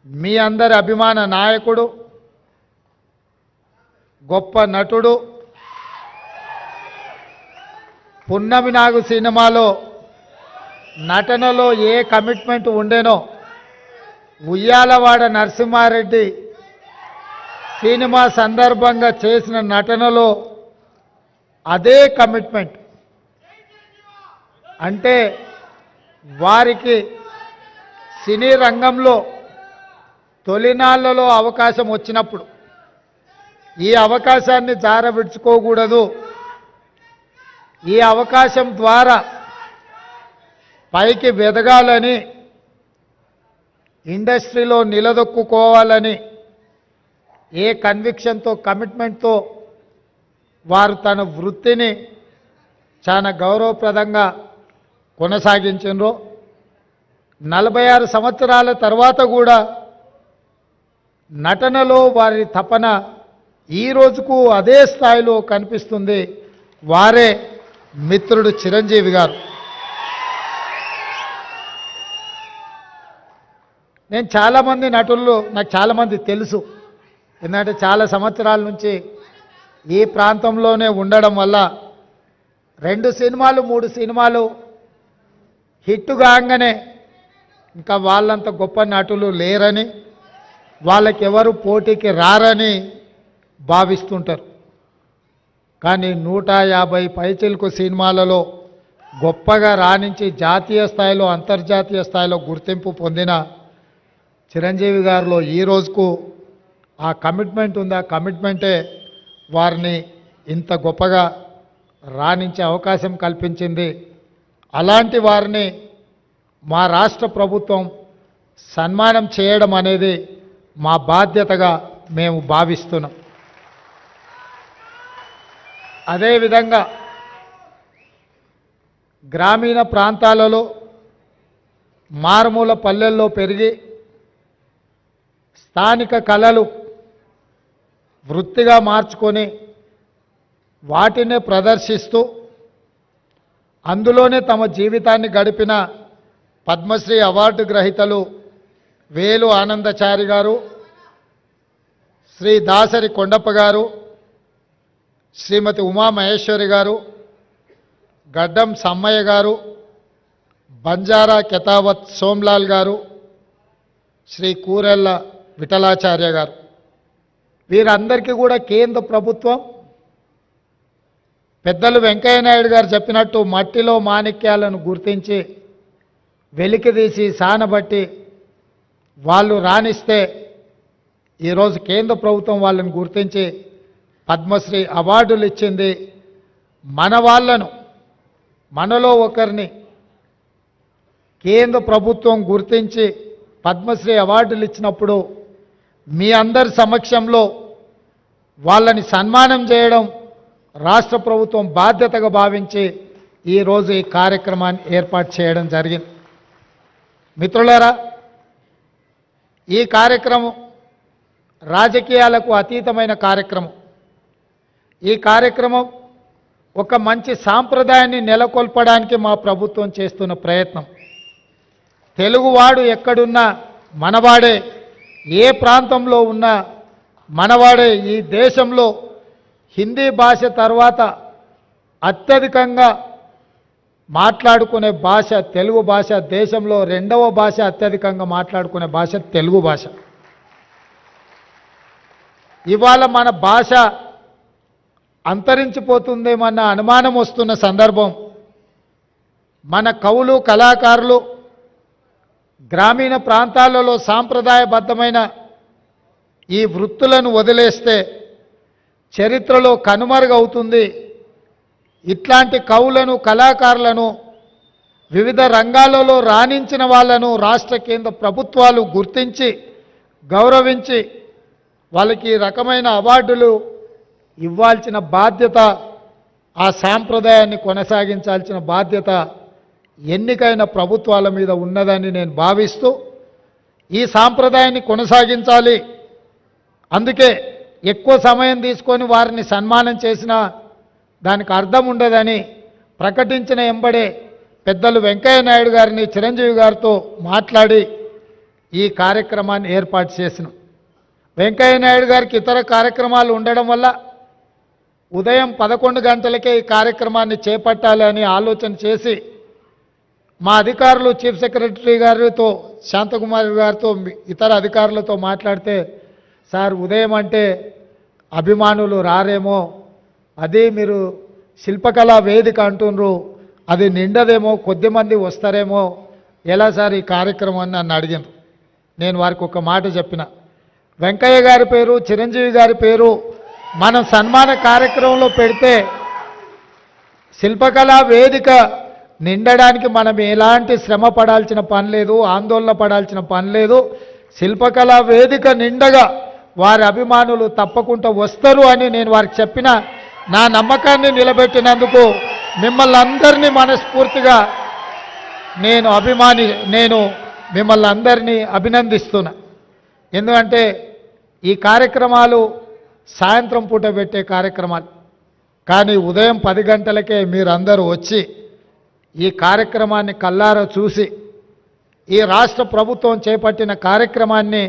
మీ అందరి అభిమాన నాయకుడు, గొప్ప నటుడు, పున్నమి నాగు సినిమాలో నటనలో a commitment ఉండేనో Uyyalawada Narasimha Reddy cinema సందర్భంగా చేసిన నటనలో అదే కమిట్మెంట్. అంటే వారికి సినీ రంగంలో తొలినాళ్లలో అవకాశం వచ్చినప్పుడు ఈ అవకాశాన్ని జారవిడ్చుకోకూడదు, ఈ అవకాశం ద్వారా పైకి వెదగాలని, ఇండస్ట్రీలో నిలదొక్కుకోవాలని ఏ కన్విక్షన్తో కమిట్మెంట్తో వారు తన వృత్తిని చాలా గౌరవప్రదంగా కొనసాగించారో 46 సంవత్సరాల తర్వాత కూడా నటనలో వారి తపన ఈ రోజుకు అదే స్థాయిలో కనిపిస్తుంది. వారే మిత్రుడు చిరంజీవి గారు. నేను చాలామంది నటులు నాకు చాలామంది తెలుసు, ఎందుకంటే చాలా సంవత్సరాల నుంచి ఈ ప్రాంతంలోనే ఉండడం వల్ల 2 సినిమాలు 3 సినిమాలు హిట్ కాగానే ఇంకా వాళ్ళంత గొప్ప నటులు లేరని, వాళ్ళకి ఎవరు పోటీకి రారని భావిస్తుంటారు. కానీ 150 పైచిలకు సినిమాలలో గొప్పగా రాణించి జాతీయ స్థాయిలో అంతర్జాతీయ స్థాయిలో గుర్తింపు పొందిన చిరంజీవి గారిలో ఈ రోజుకు ఆ కమిట్మెంట్ ఉంది. ఆ కమిట్మెంటే వారిని ఇంత గొప్పగా రాణించే అవకాశం కల్పించింది. అలాంటి వారిని మా రాష్ట్ర ప్రభుత్వం సన్మానం చేయడం అనేది మా బాధ్యతగా మేము భావిస్తున్నాం. అదేవిధంగా గ్రామీణ ప్రాంతాలలో మారుమూల పల్లెల్లో పెరిగి స్థానిక కళలు వృత్తిగా మార్చుకొని వాటినే ప్రదర్శిస్తూ అందులోనే తమ జీవితాన్ని గడిపిన పద్మశ్రీ అవార్డు గ్రహీతలు వేలు ఆనందచారి గారు, శ్రీ దాసరి కొండప్ప గారు, శ్రీమతి ఉమామహేశ్వరి గారు, గడ్డం సమ్మయ్య గారు, బంజారా కెతావత్ సోమ్లాల్ గారు, శ్రీ కూరెళ్ళ విఠలాచార్య గారు, వీరందరికీ కూడా కేంద్ర ప్రభుత్వం పెద్దలు వెంకయ్య నాయుడు గారు చెప్పినట్టు మట్టిలో మాణిక్యాలను గుర్తించి వెలికితీసి సానబట్టి వాళ్ళు రాణిస్తే ఈరోజు కేంద్ర ప్రభుత్వం వాళ్ళని గుర్తించి పద్మశ్రీ అవార్డులు ఇచ్చింది. మన వాళ్ళను, మనలో ఒకరిని కేంద్ర ప్రభుత్వం గుర్తించి పద్మశ్రీ అవార్డులు ఇచ్చినప్పుడు మీ అందరి సమక్షంలో వాళ్ళని సన్మానం చేయడం రాష్ట్ర ప్రభుత్వం బాధ్యతగా భావించి ఈరోజు ఈ కార్యక్రమాన్ని ఏర్పాటు చేయడం జరిగింది. మిత్రులారా, ఈ కార్యక్రమం రాజకీయాలకు అతీతమైన కార్యక్రమం. ఈ కార్యక్రమం ఒక మంచి సాంప్రదాయాన్ని నెలకొల్పడానికి మా ప్రభుత్వం చేస్తున్న ప్రయత్నం. తెలుగువాడు ఎక్కడున్నా మనవాడే, ఏ ప్రాంతంలో ఉన్నా మనవాడే. ఈ దేశంలో హిందీ భాష తర్వాత అత్యధికంగా మాట్లాడుకునే భాష తెలుగు భాష. దేశంలో 2వ భాష అత్యధికంగా మాట్లాడుకునే భాష తెలుగు భాష. ఇవాళ మన భాష అంతరించిపోతుందేమన్న అనుమానం వస్తున్న సందర్భం. మన కవులు, కళాకారులు గ్రామీణ ప్రాంతాలలో సాంప్రదాయబద్ధమైన ఈ వృత్తులను వదిలేస్తే చరిత్రలో కనుమరుగవుతుంది. ఇట్లాంటి కవులను, కళాకారులను, వివిధ రంగాలలో రాణించిన వాళ్ళను రాష్ట్ర కేంద్ర ప్రభుత్వాలు గుర్తించి గౌరవించి వాళ్ళకి ఈ రకమైన అవార్డులు ఇవ్వాల్సిన బాధ్యత, ఆ సాంప్రదాయాన్ని కొనసాగించాల్సిన బాధ్యత ఎన్నికైన ప్రభుత్వాల మీద ఉన్నదని నేను భావిస్తూ ఈ సాంప్రదాయాన్ని కొనసాగించాలి. అందుకే ఎక్కువ సమయం తీసుకొని వారిని సన్మానం చేసినా దానికి అర్థం ఉండదని ప్రకటించిన ఎంబడే పెద్దలు వెంకయ్య నాయుడు గారిని చిరంజీవి గారితో మాట్లాడి ఈ కార్యక్రమాన్ని ఏర్పాటు చేసినాం. వెంకయ్య నాయుడు గారికి ఇతర కార్యక్రమాలు ఉండడం వల్ల ఉదయం 11 గంటలకే ఈ కార్యక్రమాన్ని చేపట్టాలని ఆలోచన చేసి మా అధికారులు చీఫ్ సెక్రటరీ గారితో శాంతకుమార్ గారితో ఇతర అధికారులతో మాట్లాడితే, సార్ ఉదయం అంటే అభిమానులు రారేమో, అది మీరు శిల్పకళా వేదిక అంటున్నారు, అది నిండదేమో, కొద్దిమంది వస్తారేమో, ఎలా సార్ ఈ కార్యక్రమం అని నన్ను అడిగాను. నేను వారికి ఒక మాట చెప్పిన, వెంకయ్య గారి పేరు, చిరంజీవి గారి పేరు మనం సన్మాన కార్యక్రమంలో పెడితే శిల్పకళా వేదిక నిండడానికి మనం ఎలాంటి శ్రమ పడాల్సిన పని లేదు, ఆందోళన పడాల్సిన పని లేదు. శిల్పకళా వేదిక నిండగా వారి అభిమానులు తప్పకుండా వస్తారు అని నేను వారికి చెప్పిన. నా నమ్మకాన్ని నిలబెట్టినందుకు మిమ్మల్ని అందరినీ మనస్ఫూర్తిగా నేను మిమ్మల్ని అందరినీ అభినందిస్తున్నా. ఎందుకంటే ఈ కార్యక్రమాలు సాయంత్రం పూట పెట్టే కార్యక్రమాలు, కానీ ఉదయం 10 గంటలకే మీరందరూ వచ్చి ఈ కార్యక్రమాన్ని కల్లారా చూసి ఈ రాష్ట్ర ప్రభుత్వం చేపట్టిన కార్యక్రమాన్ని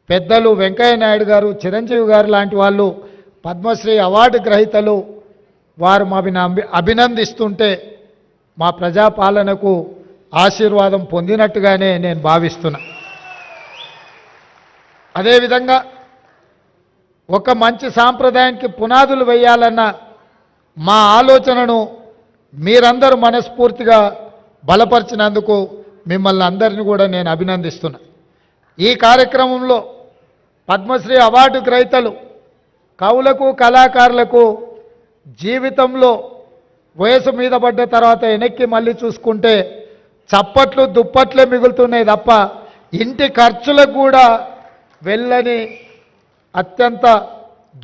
పెద్దలు వెంకయ్య నాయుడు గారు, చిరంజీవి గారు లాంటి వాళ్ళు పద్మశ్రీ అవార్డు గ్రహీతలు వారు మమ్మల్ని అభినందిస్తుంటే మా ప్రజాపాలనకు ఆశీర్వాదం పొందినట్టుగానే నేను భావిస్తున్నా. అదేవిధంగా ఒక మంచి సాంప్రదాయానికి పునాదులు వేయాలన్న మా ఆలోచనను మీరందరూ మనస్ఫూర్తిగా బలపరిచినందుకు మిమ్మల్ని అందరినీ కూడా నేను అభినందిస్తున్నా. ఈ కార్యక్రమంలో పద్మశ్రీ అవార్డు గ్రహీతలు కవులకు, కళాకారులకు జీవితంలో వయసు మీద పడ్డ తర్వాత వెనక్కి మళ్ళీ చూసుకుంటే చప్పట్లు దుప్పట్లే మిగులుతున్నాయి తప్ప ఇంటి ఖర్చులకు కూడా వెళ్ళని అత్యంత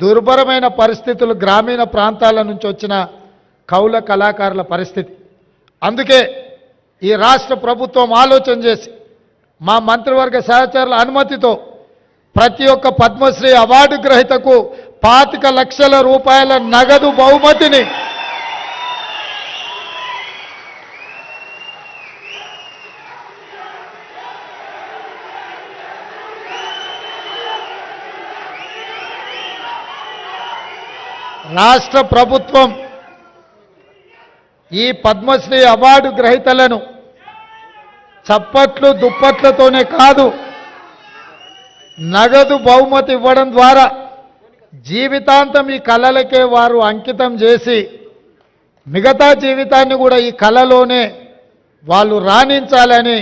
దుర్భరమైన పరిస్థితులు గ్రామీణ ప్రాంతాల నుంచి వచ్చిన కవుల, కళాకారుల పరిస్థితి. అందుకే ఈ రాష్ట్ర ప్రభుత్వం ఆలోచన చేసి మా మంత్రివర్గ సహచరుల అనుమతితో ప్రతి ఒక్క పద్మశ్రీ అవార్డు గ్రహీతకు 25 లక్షల రూపాయల నగదు బహుమతిని రాష్ట్ర ప్రభుత్వం ఈ పద్మశ్రీ అవార్డు గ్రహీతలను చప్పట్లు దుప్పట్లతోనే కాదు, నగదు బహుమతి ఇవ్వడం ద్వారా జీవితాంతం ఈ కళలకే వారు అంకితం చేసి మిగతా జీవితాన్ని కూడా ఈ కళలోనే వాళ్ళు రాణించాలని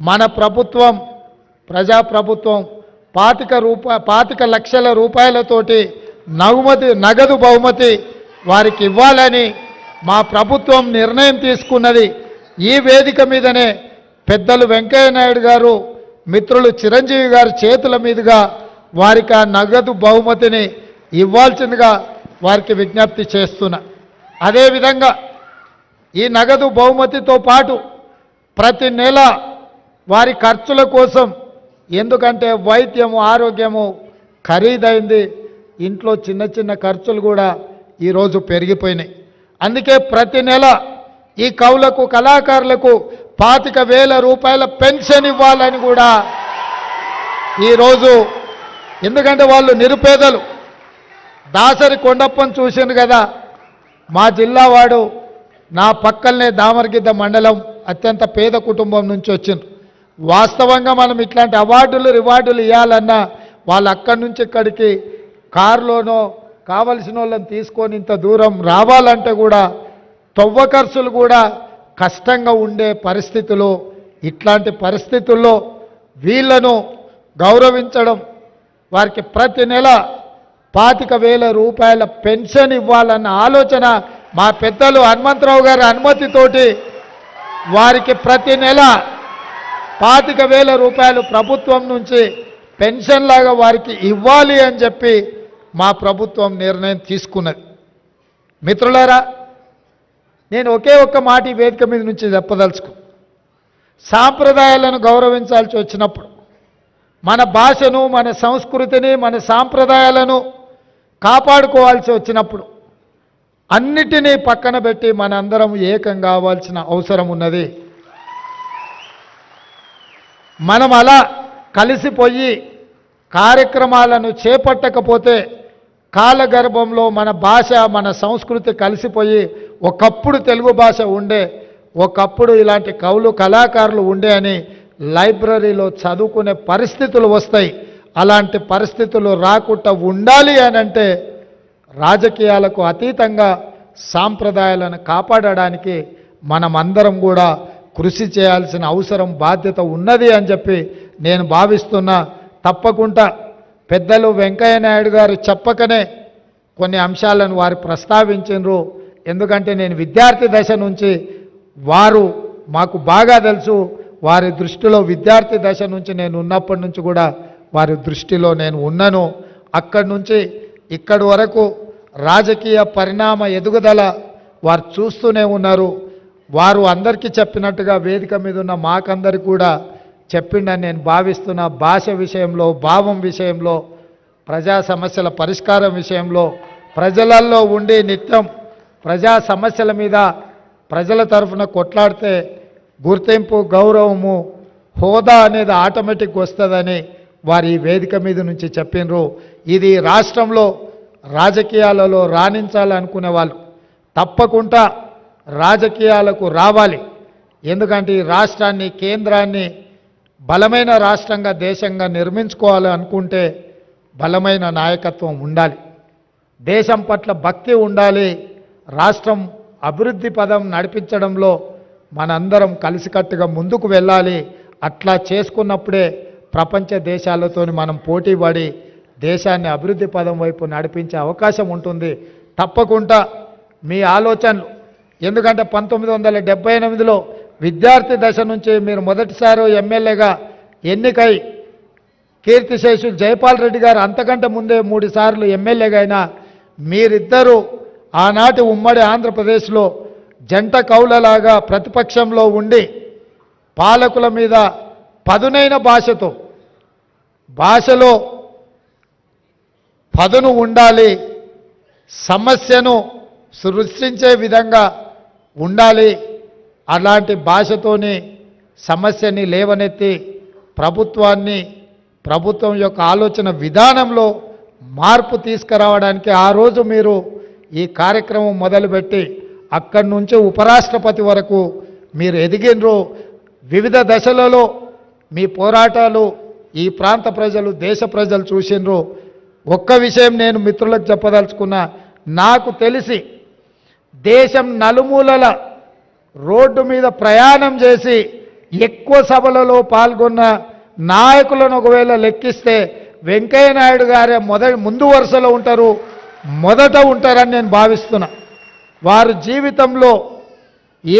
మన ప్రభుత్వం, ప్రజాప్రభుత్వం 25 లక్షల రూపాయలతోటి నగదు బహుమతి వారికి ఇవ్వాలని మా ప్రభుత్వం నిర్ణయం తీసుకున్నది. ఈ వేదిక మీదనే పెద్దలు వెంకయ్య నాయుడు గారు, మిత్రులు చిరంజీవి గారి చేతుల మీదుగా వారికి ఆ నగదు బహుమతిని ఇవ్వాల్సిందిగా వారికి విజ్ఞప్తి చేస్తున్నా. అదేవిధంగా ఈ నగదు బహుమతితో పాటు ప్రతి నెల వారి ఖర్చుల కోసం, ఎందుకంటే వైద్యము, ఆరోగ్యము ఖరీదైంది, ఇంట్లో చిన్న చిన్న ఖర్చులు కూడా ఈరోజు పెరిగిపోయినాయి. అందుకే ప్రతి నెల ఈ కవులకు, కళాకారులకు 25,000 రూపాయల పెన్షన్ ఇవ్వాలని కూడా ఈరోజు, ఎందుకంటే వాళ్ళు నిరుపేదలు. దాసరి కొండప్పని చూసింది కదా, మా జిల్లా వాడు, నా పక్కనే దామరగిద్ద మండలం, అత్యంత పేద కుటుంబం నుంచి వచ్చింది. వాస్తవంగా మనం ఇట్లాంటి అవార్డులు, రివార్డులు ఇవ్వాలన్నా వాళ్ళు అక్కడి నుంచి ఇక్కడికి కారులోనో కావలసిన వాళ్ళని తీసుకొని ఇంత దూరం రావాలంటే కూడా తవ్వ ఖర్చులు కూడా కష్టంగా ఉండే పరిస్థితులు. ఇట్లాంటి పరిస్థితుల్లో వీళ్లను గౌరవించడం, వారికి ప్రతి నెల 25,000 రూపాయల పెన్షన్ ఇవ్వాలన్న ఆలోచన మా పెద్దలు హనుమంతరావు గారి అనుమతితోటి వారికి ప్రతి నెల 25,000 రూపాయలు ప్రభుత్వం నుంచి పెన్షన్ లాగా వారికి ఇవ్వాలి అని చెప్పి మా ప్రభుత్వం నిర్ణయం తీసుకున్నది. మిత్రులారా, నేను ఒకే ఒక్క మాట ఈ వేదిక మీద నుంచి చెప్పదలుచుకు, సాంప్రదాయాలను గౌరవించాల్సి వచ్చినప్పుడు, మన భాషను, మన సంస్కృతిని, మన సాంప్రదాయాలను కాపాడుకోవాల్సి వచ్చినప్పుడు అన్నిటినీ పక్కన పెట్టి మనందరం ఏకం కావాల్సిన అవసరం ఉన్నది. మనం అలా కలిసిపోయి కార్యక్రమాలను చేపట్టకపోతే కాలగర్భంలో మన భాష మన సంస్కృతి కలిసిపోయి ఒకప్పుడు తెలుగు భాష ఉండే, ఒకప్పుడు ఇలాంటి కవులు కళాకారులు ఉండే అని లైబ్రరీలో చదువుకునే పరిస్థితులు వస్తాయి. అలాంటి పరిస్థితులు రాకుండా ఉండాలి అని అంటే రాజకీయాలకు అతీతంగా సాంప్రదాయాలను కాపాడడానికి మనమందరం కూడా కృషి చేయాల్సిన అవసరం బాధ్యత ఉన్నది అని చెప్పి నేను భావిస్తున్నా. తప్పకుండా పెద్దలు వెంకయ్య నాయుడు గారు చెప్పకనే కొన్ని అంశాలను వారు ప్రస్తావించారు. ఎందుకంటే నేను విద్యార్థి దశ నుంచి వారు మాకు బాగా తెలుసు. వారి దృష్టిలో విద్యార్థి దశ నుంచి నేను ఉన్నప్పటి నుంచి కూడా వారి దృష్టిలో నేను ఉన్నాను. అక్కడి నుంచి ఇక్కడి వరకు రాజకీయ పరిణామ ఎదుగుదల వారు చూస్తూనే ఉన్నారు. వారు అందరికీ చెప్పినట్టుగా వేదిక మీద ఉన్న మాకందరికి కూడా చెప్పిండని నేను భావిస్తున్న. భాష విషయంలో, భావం విషయంలో, ప్రజా సమస్యల పరిష్కారం విషయంలో ప్రజలలో ఉండి నిత్యం ప్రజా సమస్యల మీద ప్రజల తరఫున కొట్లాడితే గుర్తింపు, గౌరవము, హోదా అనేది ఆటోమేటిక్ వస్తుందని వారు ఈ వేదిక మీద నుంచి చెప్పినరు. ఇది రాష్ట్రంలో రాజకీయాలలో రాణించాలనుకునే వాళ్ళు తప్పకుండా రాజకీయాలకు రావాలి. ఎందుకంటే ఈ రాష్ట్రాన్ని, కేంద్రాన్ని బలమైన రాష్ట్రంగా, దేశంగా నిర్మించుకోవాలి అనుకుంటే బలమైన నాయకత్వం ఉండాలి, దేశం పట్ల భక్తి ఉండాలి. రాష్ట్రం అభివృద్ధి పదం నడిపించడంలో మనందరం కలిసికట్టుగా ముందుకు వెళ్ళాలి. అట్లా చేసుకున్నప్పుడే ప్రపంచ దేశాలతో మనం పోటీ పడి దేశాన్ని అభివృద్ధి పదం వైపు నడిపించే అవకాశం ఉంటుంది. తప్పకుండా మీ ఆలోచనలు, ఎందుకంటే 1978లో విద్యార్థి దశ నుంచి మీరు మొదటిసారి ఎమ్మెల్యేగా ఎన్నికై కీర్తిశేషులు జైపాల్ రెడ్డి గారు అంతకంటే ముందే 3 సార్లు ఎమ్మెల్యేగా అయినా మీరిద్దరూ ఆనాటి ఉమ్మడి ఆంధ్రప్రదేశ్లో జంట కౌలలాగా ప్రతిపక్షంలో ఉండి పాలకుల మీద పదునైన భాషలో పదును ఉండాలి, సమస్యను సృష్టించే విధంగా ఉండాలి. అలాంటి భాషతోని సమస్యని లేవనెత్తి ప్రభుత్వం యొక్క ఆలోచన విధానంలో మార్పు తీసుకురావడానికి ఆ రోజు మీరు ఈ కార్యక్రమం మొదలుపెట్టి అక్కడి నుంచి ఉపరాష్ట్రపతి వరకు మీరు ఎదిగినరు. వివిధ దశలలో మీ పోరాటాలు ఈ ప్రాంత ప్రజలు, దేశ ప్రజలు చూసినరు. ఒక్క విషయం నేను మిత్రులకు చెప్పదలుచుకున్నా, నాకు తెలిసి దేశం నలుమూలల రోడ్డు మీద ప్రయాణం చేసి ఎక్కువ సభలలో పాల్గొన్న నాయకులను ఒకవేళ లెక్కిస్తే వెంకయ్య నాయుడు గారే ముందు వరుసలో ఉంటారు, మొదట ఉంటారని నేను భావిస్తున్నా. వారు జీవితంలో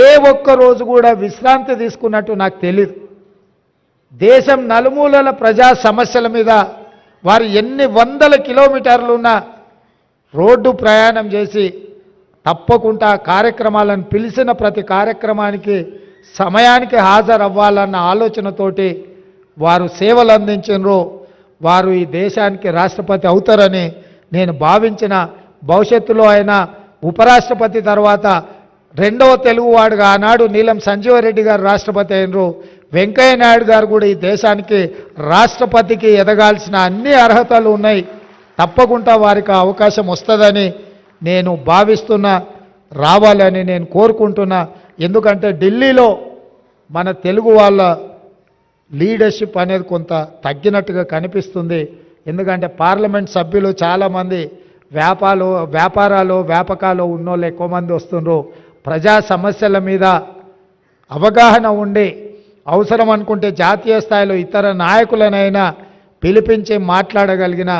ఏ ఒక్క రోజు కూడా విశ్రాంతి తీసుకున్నట్టు నాకు తెలియదు. దేశం నలుమూలల ప్రజా సమస్యల మీద వారు ఎన్ని వందల కిలోమీటర్లున్న రోడ్డు ప్రయాణం చేసి తప్పకుండా కార్యక్రమాలను పిలిచిన ప్రతి కార్యక్రమానికి సమయానికి హాజరవ్వాలన్న ఆలోచనతోటి వారు సేవలు అందించినరు. వారు ఈ దేశానికి రాష్ట్రపతి అవుతారని నేను భావించిన. భవిష్యత్తులో ఆయన ఉపరాష్ట్రపతి తర్వాత రెండవ తెలుగువాడుగా ఆనాడు నీలం సంజీవరెడ్డి గారు రాష్ట్రపతి అయినరు. వెంకయ్య నాయుడు గారు కూడా ఈ దేశానికి రాష్ట్రపతికి ఎదగాల్సిన అన్ని అర్హతలు ఉన్నాయి. తప్పకుండా వారికి అవకాశం వస్తుందని నేను భావిస్తున్నా, రావాలని నేను కోరుకుంటున్నా. ఎందుకంటే ఢిల్లీలో మన తెలుగు వాళ్ళ లీడర్షిప్ అనేది కొంత తగ్గినట్టుగా కనిపిస్తుంది. ఎందుకంటే పార్లమెంట్ సభ్యులు చాలామంది వ్యాపకాలు ఉన్నోళ్ళు ఎక్కువ మంది వస్తున్నారు. ప్రజా సమస్యల మీద అవగాహన ఉండి అవసరం అనుకుంటే జాతీయ స్థాయిలో ఇతర నాయకులనైనా పిలిపించి మాట్లాడగలిగిన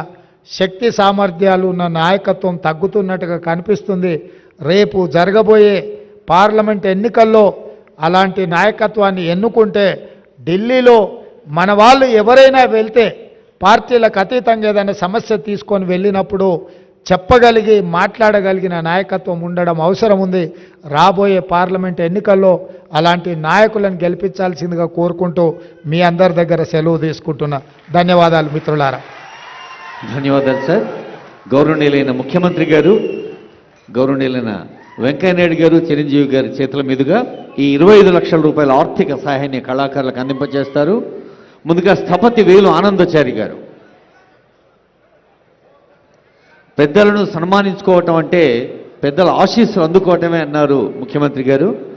శక్తి సామర్థ్యాలు ఉన్న నాయకత్వం తగ్గుతున్నట్టుగా కనిపిస్తుంది. రేపు జరగబోయే పార్లమెంట్ ఎన్నికల్లో అలాంటి నాయకత్వాన్ని ఎన్నుకుంటే ఢిల్లీలో మన వాళ్ళు ఎవరైనా వెళ్తే పార్టీలకు అతీతంగా ఏదైనా సమస్య తీసుకొని వెళ్ళినప్పుడు చెప్పగలిగి మాట్లాడగలిగిన నాయకత్వం ఉండడం అవసరం ఉంది. రాబోయే పార్లమెంట్ ఎన్నికల్లో అలాంటి నాయకులను గెలిపించాల్సిందిగా కోరుకుంటూ మీ అందరి దగ్గర సెలవు తీసుకుంటున్నా. ధన్యవాదాలు మిత్రులారా. ధన్యవాదాలు సార్. గౌరవనీయులైన ముఖ్యమంత్రి గారు, గౌరవనీయులైన వెంకయ్యనాయుడు గారు, చిరంజీవి గారి చేతుల మీదుగా ఈ 25 లక్షల రూపాయల ఆర్థిక సహాయాన్ని కళాకారులకు అందింపజేస్తారు. ముందుగా స్థపతి వేలు ఆనందచారి గారు. పెద్దలను సన్మానించుకోవటం అంటే పెద్దల ఆశీస్సులు అందుకోవటమే అన్నారు ముఖ్యమంత్రి గారు.